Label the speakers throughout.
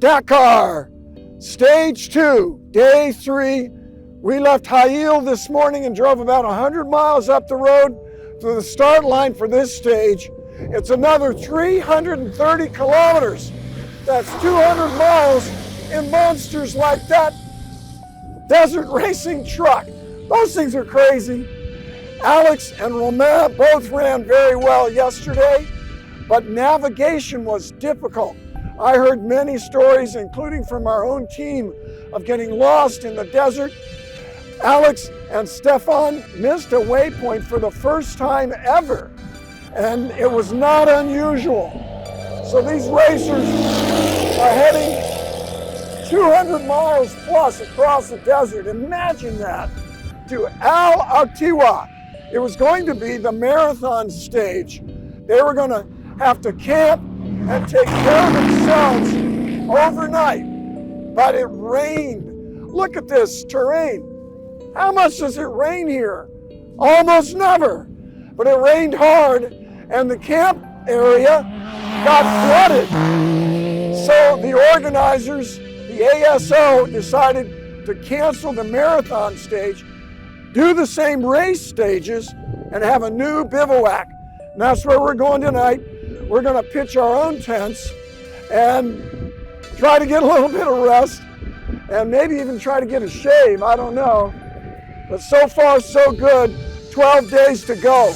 Speaker 1: Dakar, Stage 2, Day 3. We left Hail this morning and drove about 100 miles up the road to the start line for this stage. It's another 330 kilometers. That's 200 miles in monsters like that desert racing truck. Those things are crazy. Alex and Romain both ran very well yesterday, but navigation was difficult. I heard many stories, including from our own team, of getting lost in the desert. Alex and Stephan missed a waypoint for the first time ever, and it was not unusual. So these racers are heading 200 miles plus across the desert. Imagine that, to Al Atiwa. It was going to be the marathon stage. They were going to have to camp and take care of themselves overnight, but it rained. Look at this terrain. How much does it rain here? Almost never, but it rained hard and the camp area got flooded. So the organizers, the ASO, decided to cancel the marathon stage, do the same race stages, and have a new bivouac. And that's where we're going tonight. We're going to pitch our own tents and try to get a little bit of rest and maybe even try to get a shave, I don't know. But so far, so good. 12 days to go.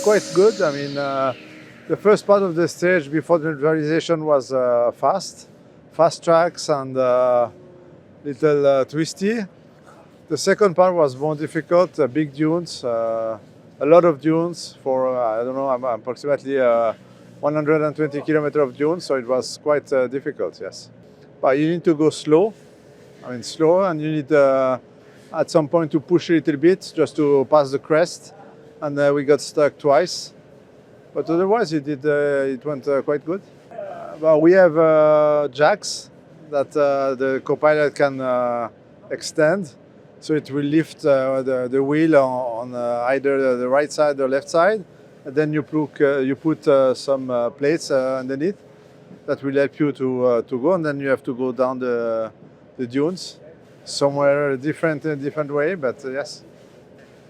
Speaker 2: Quite good. I mean, The first part of the stage before the neutralization was fast tracks and little twisty. The second part was more difficult, big dunes, a lot of dunes for, I don't know, approximately 120 kilometers of dunes, so it was quite difficult, yes. But you need to go slow, slow, and you need at some point to push a little bit just to pass the crest, and we got stuck twice. But otherwise it went quite good. Well, we have jacks that the co-pilot can extend. So it will lift the wheel on either the right side or left side. And then you put some plates underneath that will help you to go. And then you have to go down the dunes somewhere different way, but yes.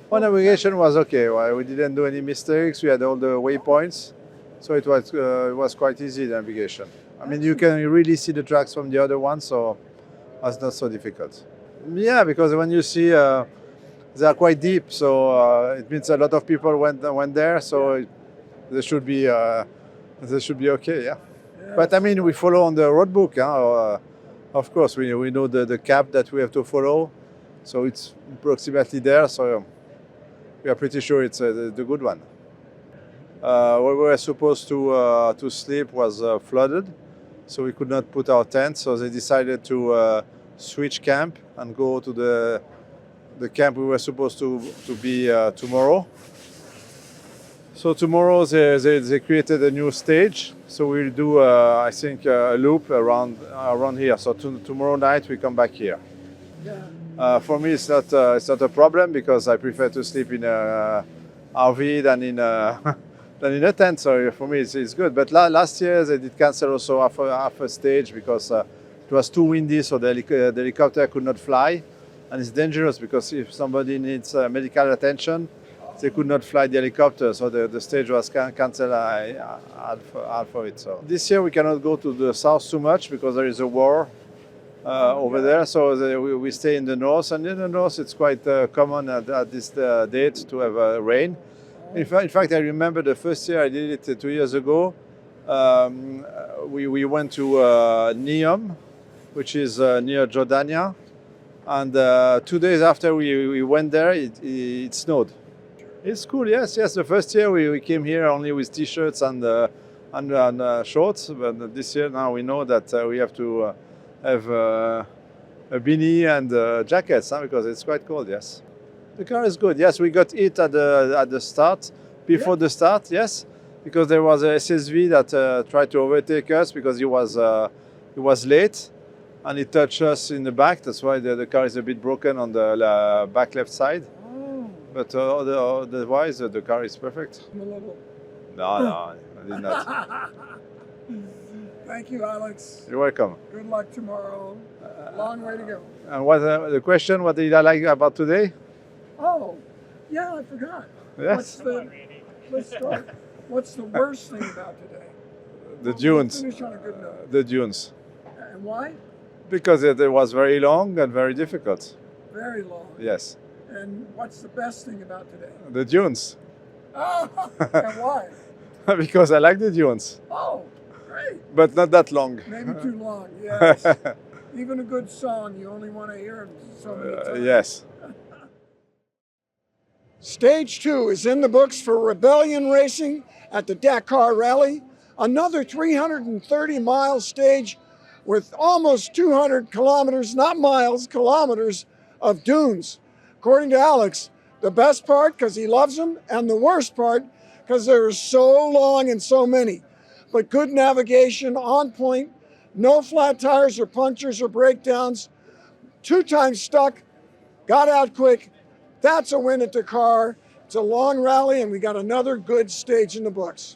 Speaker 2: Well, navigation was okay. Well, we didn't do any mistakes. We had all the waypoints. So it was quite easy, the navigation. I mean, you can really see the tracks from the other one, so it was not so difficult. Yeah, because when you see, they are quite deep, so it means a lot of people went there, so they should be okay, yeah. But I mean, we follow on the road book. Of course, we know the cap that we have to follow, so it's approximately there. So we are pretty sure it's the good one. Where we were supposed to sleep was flooded, so we could not put our tent. So they decided to switch camp and go to the camp we were supposed to be tomorrow. So tomorrow they created a new stage. So we'll do I think a loop around here. So tomorrow night we come back here. Yeah. For me it's not a problem because I prefer to sleep in a RV than in a tent. So for me it's good. But last year they did cancel also half a stage because it was too windy, so the helicopter could not fly. And it's dangerous because if somebody needs medical attention, they could not fly the helicopter. So the stage was cancelled half of it. So this year we cannot go to the south too much because there is a war over there. So we stay in the north. And in the north it's quite common at this date to have rain. In fact, I remember the first year I did it 2 years ago. We went to Neom, which is near Jordania, and 2 days after we went there, it snowed. It's cool, yes. The first year we came here only with t-shirts and shorts, but this year now we know that we have to have a beanie and jackets because it's quite cold, yes. The car is good, yes. We got hit at the start, before the start, yes, because there was a SSV that tried to overtake us because he was late. And it touched us in the back. That's why the car is a bit broken on the back left side. Oh. But otherwise, the car is perfect. No, I did not.
Speaker 1: Thank you, Alex.
Speaker 2: You're welcome.
Speaker 1: Good luck tomorrow. Long way to go.
Speaker 2: And what the question? What did I like about today?
Speaker 1: Oh, yeah, I forgot.
Speaker 2: Yes.
Speaker 1: Let's start. What's the worst thing about today?
Speaker 2: The dunes.
Speaker 1: Finish on a good note.
Speaker 2: The dunes.
Speaker 1: And why?
Speaker 2: Because it was very long and very difficult.
Speaker 1: Very long.
Speaker 2: Yes.
Speaker 1: And what's the best thing about today?
Speaker 2: The dunes.
Speaker 1: Oh, and why?
Speaker 2: Because I like the dunes.
Speaker 1: Oh, great.
Speaker 2: But not that long.
Speaker 1: Maybe too long, yes. Even a good song, you only want to hear it so many times.
Speaker 2: Yes.
Speaker 1: Stage 2 is in the books for Rebellion Racing at the Dakar Rally. Another 330-mile stage with almost 200 kilometers, not miles, kilometers of dunes. According to Alex, the best part because he loves them, and the worst part because they were so long and so many. But good navigation, on point, no flat tires or punctures or breakdowns, 2 times stuck, got out quick. That's a win at Dakar. It's a long rally, and we got another good stage in the books.